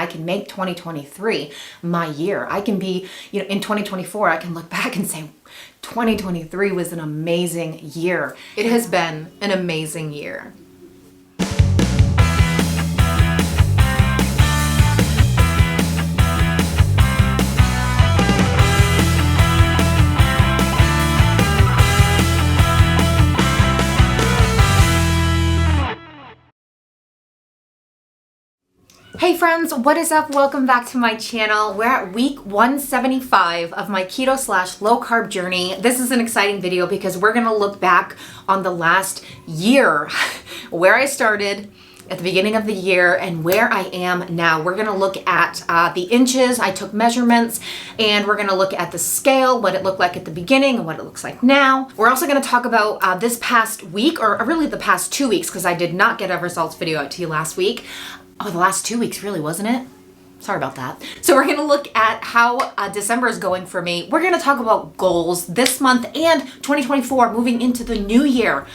I can make 2023 my year. I can be, in 2024, I can look back and say, 2023 was an amazing year. It has been an amazing year. Hey friends, what is up? Welcome back to my channel. We're at week 175 of my keto / low carb journey. This is an exciting video because we're gonna look back on the last year, where I started at the beginning of the year and where I am now. We're gonna look at the inches. I took measurements, and we're gonna look at the scale, what it looked like at the beginning and what it looks like now. We're also gonna talk about this past week, or really the past 2 weeks, because I did not get a results video out to you last week. Oh, the last 2 weeks, really, wasn't it? Sorry about that. So we're gonna look at how December is going for me. We're gonna talk about goals this month and 2024, moving into the new year.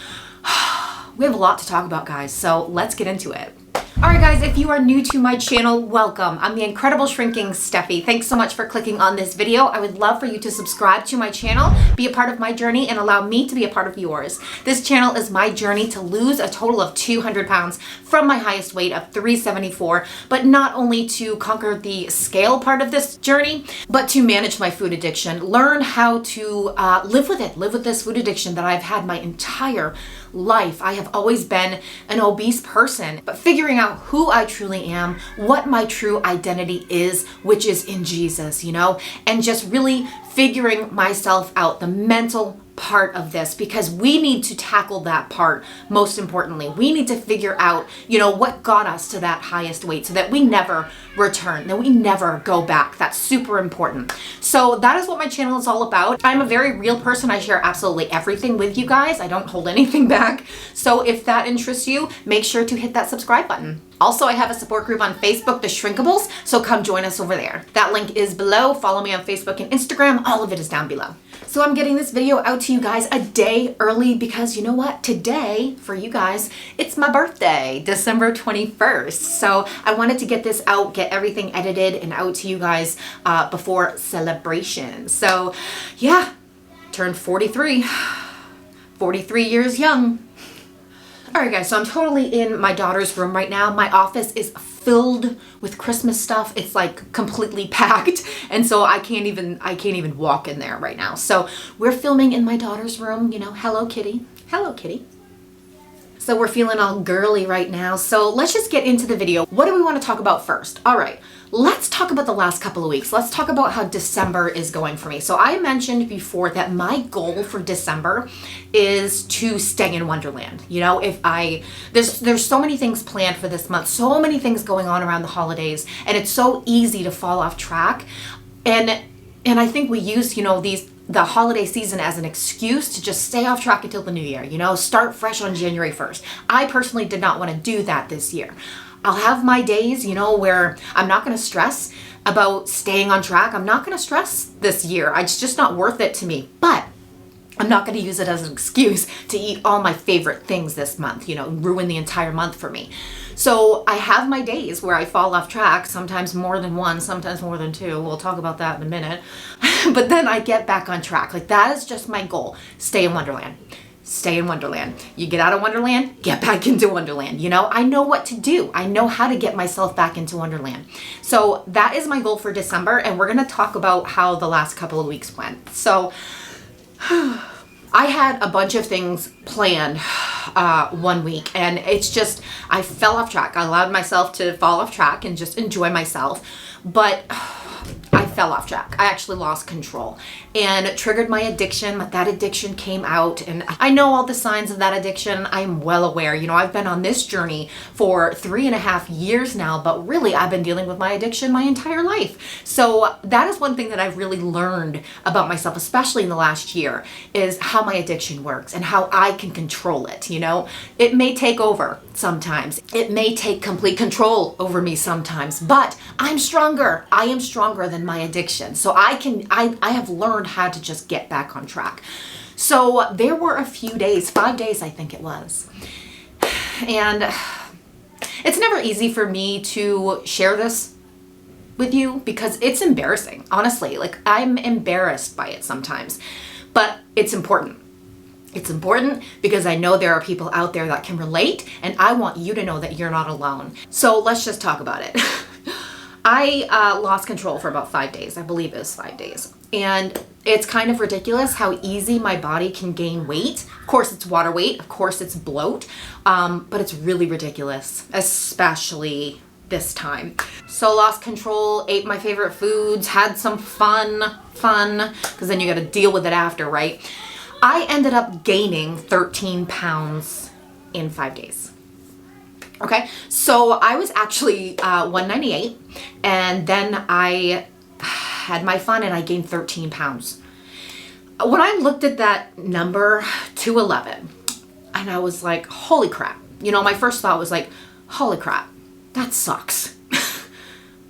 We have a lot to talk about, guys, so let's get into it. All right, guys, if you are new to my channel, welcome. I'm the incredible shrinking Steffi. Thanks so much for clicking on this video. I would love for you to subscribe to my channel, be a part of my journey, and allow me to be a part of yours. This channel is my journey to lose a total of 200 pounds from my highest weight of 374, but not only to conquer the scale part of this journey, but to manage my food addiction, learn how to live with this food addiction that I've had my entire life. I have always been an obese person, but figuring out who I truly am, what my true identity is, which is in Jesus, and just really figuring myself out, the mental part of this, because we need to tackle that part. Most importantly, we need to figure out, what got us to that highest weight so that we never return, that we never go back. That's super important. So that is what my channel is all about. I'm a very real person. I share absolutely everything with you guys. I don't hold anything back. So if that interests you, make sure to hit that subscribe button. Also, I have a support group on Facebook, The Shrinkables, so come join us over there. That link is below. Follow me on Facebook and Instagram. All of it is down below. So I'm getting this video out to you guys a day early because you know what? Today, for you guys, it's my birthday, December 21st. So I wanted to get this out, get everything edited and out to you guys before celebration. So yeah, turned 43. 43 years young. All right, guys, so I'm totally in my daughter's room right now. My office is filled with Christmas stuff. It's like completely packed. And so I can't even walk in there right now. So we're filming in my daughter's room, hello kitty. Hello kitty. So we're feeling all girly right now. So let's just get into the video. What do we want to talk about first? All right, let's talk about the last couple of weeks. Let's talk about how December is going for me. So I mentioned before that my goal for December is to stay in Wonderland. There's so many things planned for this month, so many things going on around the holidays, and it's so easy to fall off track. And I think we use, the holiday season as an excuse to just stay off track until the new year, start fresh on January 1st. I personally did not want to do that this year. I'll have my days, where I'm not going to stress about staying on track. I'm not going to stress this year. It's just not worth it to me. But I'm not going to use it as an excuse to eat all my favorite things this month, ruin the entire month for me. So I have my days where I fall off track, sometimes more than one, sometimes more than two. We'll talk about that in a minute. But then I get back on track. That is just my goal. Stay in Wonderland. Stay in Wonderland. You get out of Wonderland, get back into Wonderland. I know what to do. I know how to get myself back into Wonderland. So that is my goal for December. And we're going to talk about how the last couple of weeks went. So I had a bunch of things planned 1 week, and it's just, I fell off track. I allowed myself to fall off track and just enjoy myself, but I fell off track. I actually lost control and triggered my addiction. That addiction came out, and I know all the signs of that addiction. I'm well aware. I've been on this journey for 3.5 years now, but really I've been dealing with my addiction my entire life. So that is one thing that I've really learned about myself, especially in the last year, is how my addiction works and how I can control it. It may take over sometimes. It may take complete control over me sometimes, but I'm stronger. I am stronger than my addiction. So I have learned how to just get back on track. So there were a few days, 5 days I think it was, and it's never easy for me to share this with you because it's embarrassing. Honestly, like I'm embarrassed by it sometimes, but it's important. It's important because I know there are people out there that can relate, and I want you to know that you're not alone. So let's just talk about it. I lost control for about 5 days. I believe it was 5 days. And it's kind of ridiculous how easy my body can gain weight. Of course, it's water weight. Of course, it's bloat. But it's really ridiculous, especially this time. So lost control, ate my favorite foods, had some fun, because then you got to deal with it after, right? I ended up gaining 13 pounds in 5 days. Okay, so I was actually 198, and then I had my fun and I gained 13 pounds. When I looked at that number, 211, and I was like, holy crap. You know, my first thought was like, holy crap, that sucks.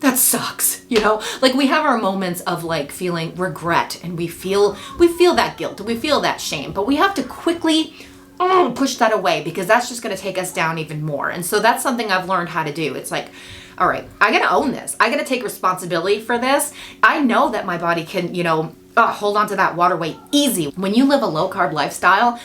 That sucks, you know? Like we have our moments of like feeling regret, and we feel that guilt, we feel that shame, but we have to quickly push that away because that's just going to take us down even more. And so that's something I've learned how to do. It's like, all right, I got to own this. I got to take responsibility for this. I know that my body can, you know, hold on to that water weight easy. When you live a low carb lifestyle,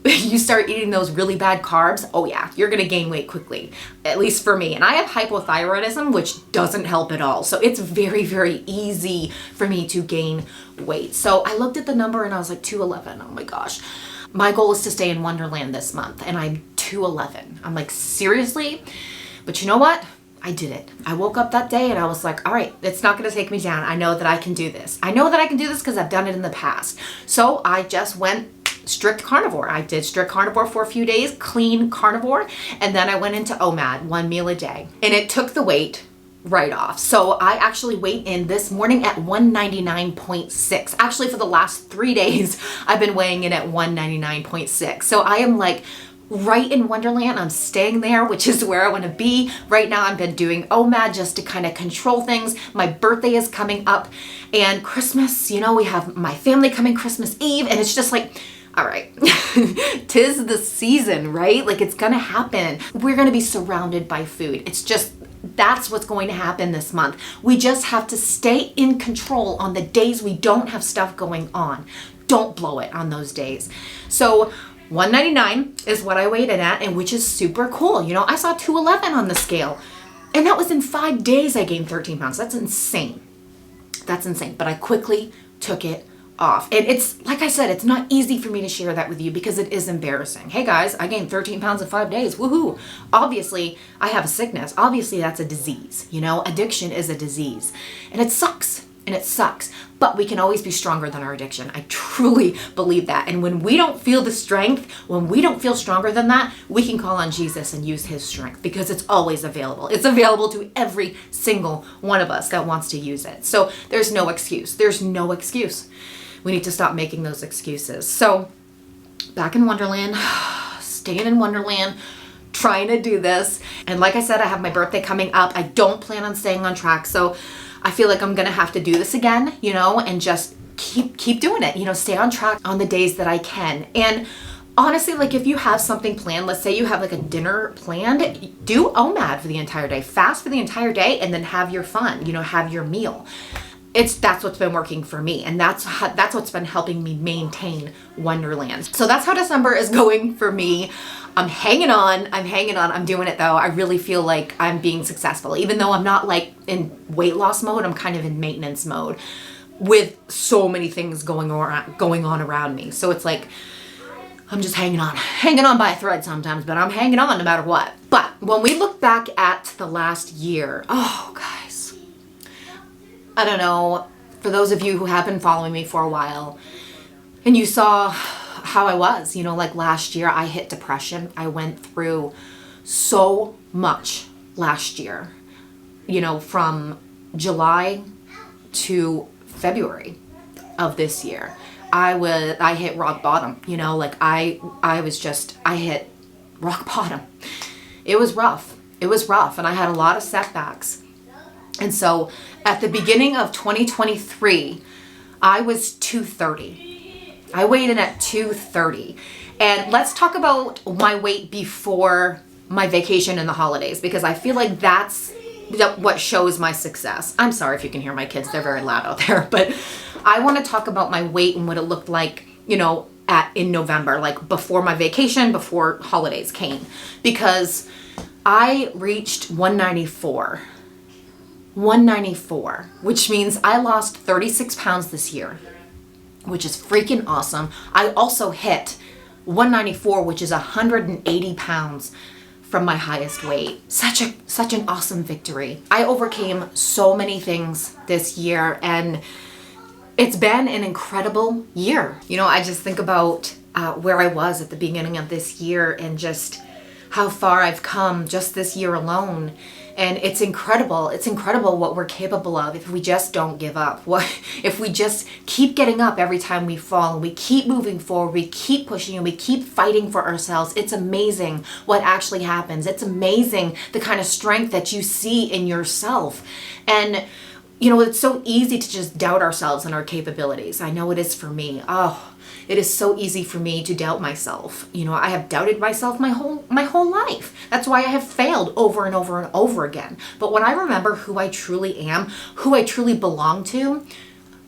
you start eating those really bad carbs, oh yeah, you're gonna gain weight quickly, at least for me. And I have hypothyroidism, which doesn't help at all. So it's very, very easy for me to gain weight. So I looked at the number and I was like, 211, oh my gosh. My goal is to stay in Wonderland this month, and I'm 211. I'm like, seriously? But you know what? I did it. I woke up that day and I was like, all right, it's not gonna take me down. I know that I can do this. I know that I can do this because I've done it in the past. So I just went strict carnivore. I did strict carnivore for a few days, clean carnivore, and then I went into OMAD, 1 meal a day. And it took the weight right off. So I actually weighed in this morning at 199.6. Actually, for the last 3 days, I've been weighing in at 199.6. So I am like right in Wonderland. I'm staying there, which is where I want to be. Right now, I've been doing OMAD just to kind of control things. My birthday is coming up, and Christmas, you know, we have my family coming Christmas Eve, and it's just like, all right, 'tis the season, right? Like it's gonna happen. We're gonna be surrounded by food. It's just, that's what's going to happen this month. We just have to stay in control on the days we don't have stuff going on. Don't blow it on those days. So 199 is what I weighed in at, and which is super cool. You know, I saw 211 on the scale, and that was in 5 days I gained 13 pounds. That's insane. That's insane. But I quickly took it off. And it's, like I said, it's not easy for me to share that with you because it is embarrassing. Hey guys, I gained 13 pounds in 5 days. Woohoo. Obviously, I have a sickness. Obviously, that's a disease. You know, addiction is a disease. And it sucks. And it sucks. But we can always be stronger than our addiction. I truly believe that. And when we don't feel the strength, when we don't feel stronger than that, we can call on Jesus and use his strength because it's always available. It's available to every single one of us that wants to use it. So there's no excuse. There's no excuse. We need to stop making those excuses. So back in Wonderland, staying in Wonderland, trying to do this. And like I said, I have my birthday coming up. I don't plan on staying on track. So I feel like I'm going to have to do this again, you know, and just keep doing it, you know, stay on track on the days that I can. And honestly, like if you have something planned, let's say you have like a dinner planned, do OMAD for the entire day, fast for the entire day, and then have your fun, you know, have your meal. That's what's been working for me, and that's what's been helping me maintain Wonderland. So that's how December is going for me. I'm hanging on. I'm doing it though. I really feel like I'm being successful, even though I'm not like in weight loss mode. I'm kind of in maintenance mode with so many things going on around me. So it's like I'm just hanging on by a thread sometimes, but I'm hanging on no matter what. But when we look back at the last year, oh guys, I don't know, for those of you who have been following me for a while and you saw how I was, you know, like last year I hit depression. I went through so much last year, you know, from July to February of this year. I hit rock bottom, you know, like I hit rock bottom. It was rough. And I had a lot of setbacks. And so at the beginning of 2023, I was 230. I weighed in at 230. And let's talk about my weight before my vacation and the holidays, because I feel like that's what shows my success. I'm sorry if you can hear my kids, they're very loud out there, but I want to talk about my weight and what it looked like, in November, like before my vacation, before holidays came, because I reached 194, which means I lost 36 pounds this year, which is freaking awesome. I also hit 194, which is 180 pounds from my highest weight. Such an awesome victory. I overcame so many things this year, and it's been an incredible year. I just think about where I was at the beginning of this year and just how far I've come just this year alone. And it's incredible. It's incredible what we're capable of if we just don't give up. If we just keep getting up every time we fall, and we keep moving forward, we keep pushing, and we keep fighting for ourselves. It's amazing what actually happens. It's amazing the kind of strength that you see in yourself. And it's so easy to just doubt ourselves and our capabilities. I know it is for me. Oh, it is so easy for me to doubt myself. I have doubted myself my whole life. That's why I have failed over and over and over again. But when I remember who I truly am, who I truly belong to,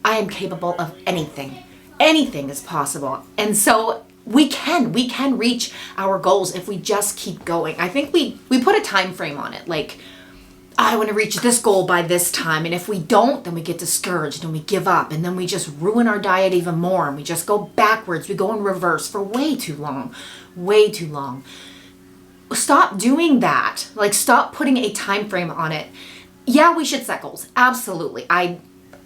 I am capable of anything. Anything is possible. And so we can reach our goals if we just keep going. I think we put a time frame on it, like, I want to reach this goal by this time. And if we don't, then we get discouraged and we give up. And then we just ruin our diet even more. And we just go backwards. We go in reverse for way too long. Way too long. Stop doing that. Like, stop putting a time frame on it. Yeah, we should set goals. Absolutely. I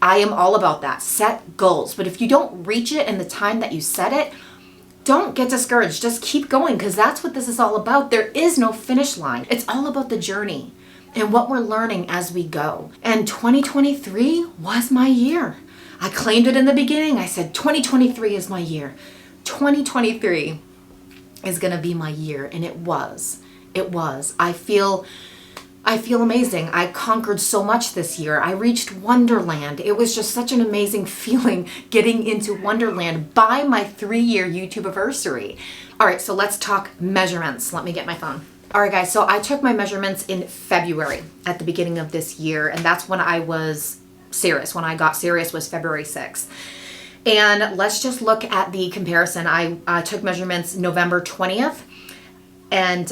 am all about that. Set goals. But if you don't reach it in the time that you set it, don't get discouraged. Just keep going, because that's what this is all about. There is no finish line. It's all about the journey and what we're learning as we go. And 2023 was my year. I claimed it in the beginning. I said 2023 is my year. 2023 is gonna be my year, and it was. It was. I feel amazing. I conquered so much this year. I reached Wonderland. It was just such an amazing feeling getting into Wonderland by my 3-year YouTube anniversary. All right, so let's talk measurements. Let me get my phone. All right, guys, so I took my measurements in February at the beginning of this year, and that's when I was serious. When I got serious was February 6th. And let's just look at the comparison. I took measurements November 20th, and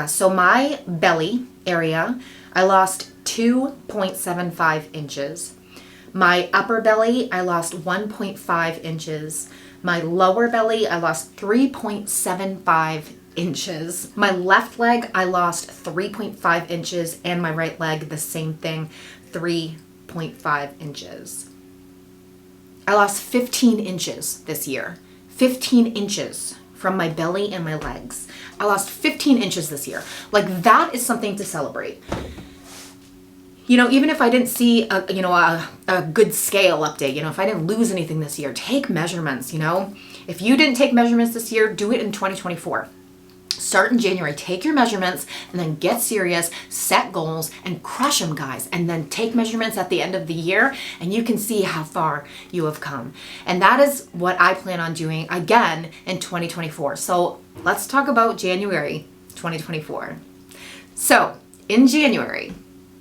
so my belly area, I lost 2.75 inches. My upper belly, I lost 1.5 inches. My lower belly, I lost 3.75 inches. My left leg, I lost 3.5 inches, and my right leg, the same thing, 3.5 inches. I lost 15 inches this year. 15 inches from my belly and my legs. I lost 15 inches this year. Like, that is something to celebrate. Even if I didn't see a good scale update, if I didn't lose anything this year, take measurements, If you didn't take measurements this year, do it in 2024. Start in January, take your measurements, and then get serious, set goals, and crush them, guys. And then take measurements at the end of the year, and you can see how far you have come. And that is what I plan on doing again in 2024. So let's talk about January 2024. So in January,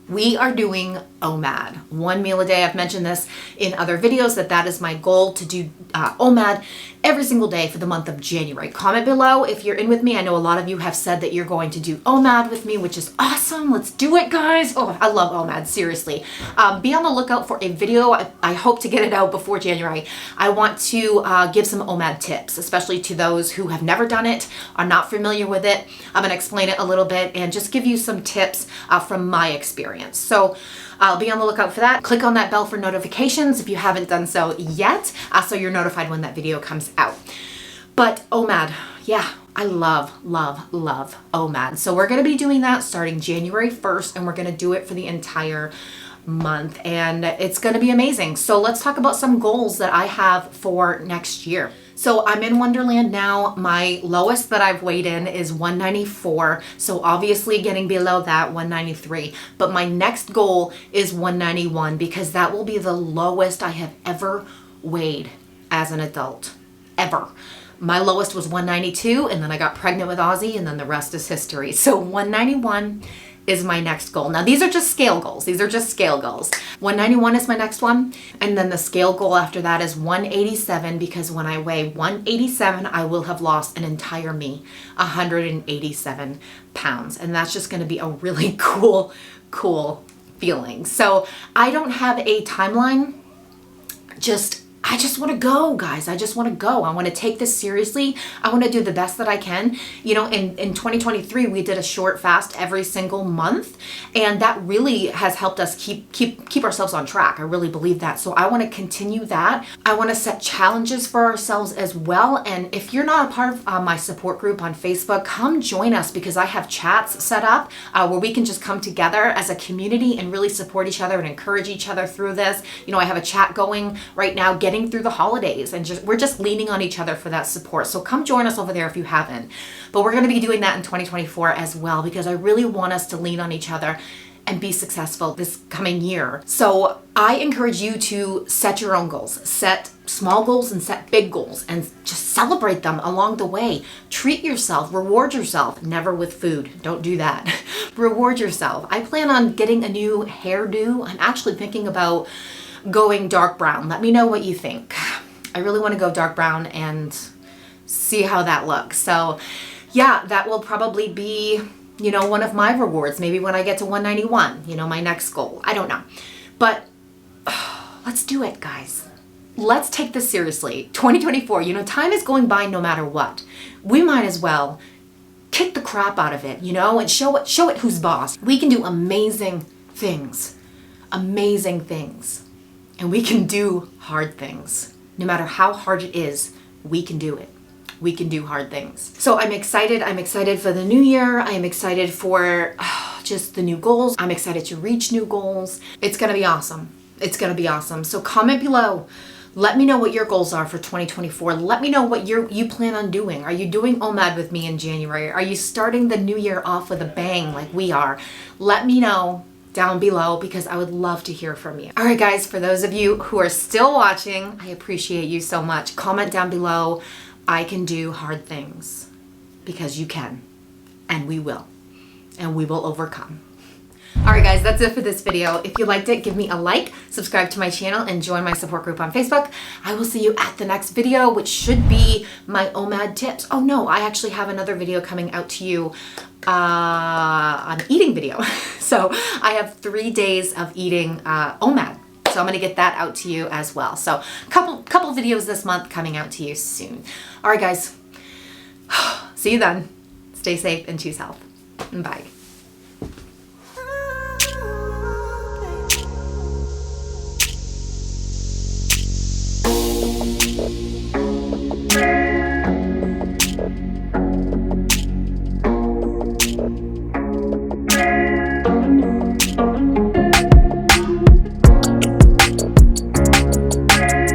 we are doing OMAD, 1 meal a day. I've mentioned this in other videos that is my goal, to do OMAD every single day for the month of January. Comment below if you're in with me. I know a lot of you have said that you're going to do OMAD with me, which is awesome. Let's do it, guys. Oh, I love OMAD, seriously. Be on the lookout for a video. I hope to get it out before January. I want to give some OMAD tips, especially to those who have never done it, are not familiar with it. I'm gonna explain it a little bit and just give you some tips from my experience. So I'll be on the lookout for that. Click on that bell for notifications if you haven't done so yet, so you're notified when that video comes out. But OMAD, yeah, I love OMAD. So we're gonna be doing that starting January 1st, and we're gonna do it for the entire month, and it's gonna be amazing. So let's talk about some goals that I have for next year. So I'm in Wonderland now. My lowest that I've weighed in is 194. So obviously getting below that, 193. But my next goal is 191, because that will be the lowest I have ever weighed as an adult, ever. My lowest was 192, and then I got pregnant with Ozzy, and then the rest is history. So 191, is my next goal. Now these are just scale goals. These are just scale goals. 191 is my next one. And then the scale goal after that is 187, because when I weigh 187, I will have lost an entire me, 187 pounds. And that's just gonna be a really cool feeling. So I don't have a timeline. I just want to go, guys. I just want to go. I want to take this seriously. I want to do the best that I can. You know, in 2023, we did a short fast every single month, and that really has helped us keep ourselves on track. I really believe that. So I want to continue that. I want to set challenges for ourselves as well. And if you're not a part of my support group on Facebook, come join us, because I have chats set up where we can just come together as a community and really support each other and encourage each other through this. You know, I have a chat going right now, getting through the holidays, and we're just leaning on each other for that support. So come join us over there if you haven't. But we're going to be doing that in 2024 as well, because I really want us to lean on each other and be successful this coming year. So I encourage you to set your own goals, set small goals and set big goals, and just celebrate them along the way. Treat yourself, reward yourself, never with food. Don't do that. Reward yourself. I plan on getting a new hairdo. I'm actually thinking about going dark brown. Let me know what you think. I really want to go dark brown and see how that looks. So yeah, that will probably be, you know, one of my rewards. Maybe when I get to 191, you know, my next goal. I don't know. But let's do it, guys. Let's take this seriously. 2024, you know, time is going by no matter what. We might as well kick the crap out of it, you know, and show it who's boss. We can do amazing things. Amazing things. And we can do hard things. No matter how hard it is, we can do it. We can do hard things. So I'm excited. I'm excited for the new year. I am excited for just the new goals. I'm excited to reach new goals. It's gonna be awesome. It's gonna be awesome. So comment below. Let me know what your goals are for 2024. Let me know what you plan on doing. Are you doing OMAD with me in January? Are you starting the new year off with a bang like we are? Let me know down below, because I would love to hear from you. All right, guys, for those of you who are still watching, I appreciate you so much. Comment down below. I can do hard things, because you can, and we will overcome. All right, guys, that's it for this video. If you liked it, give me a like, subscribe to my channel, and join my support group on Facebook. I will see you at the next video, which should be my OMAD tips. Oh no, I actually have another video coming out to you, an eating video. So I have 3 days of eating OMAD. So I'm gonna get that out to you as well. So couple videos this month coming out to you soon. All right, guys, see you then. Stay safe and choose health. Bye.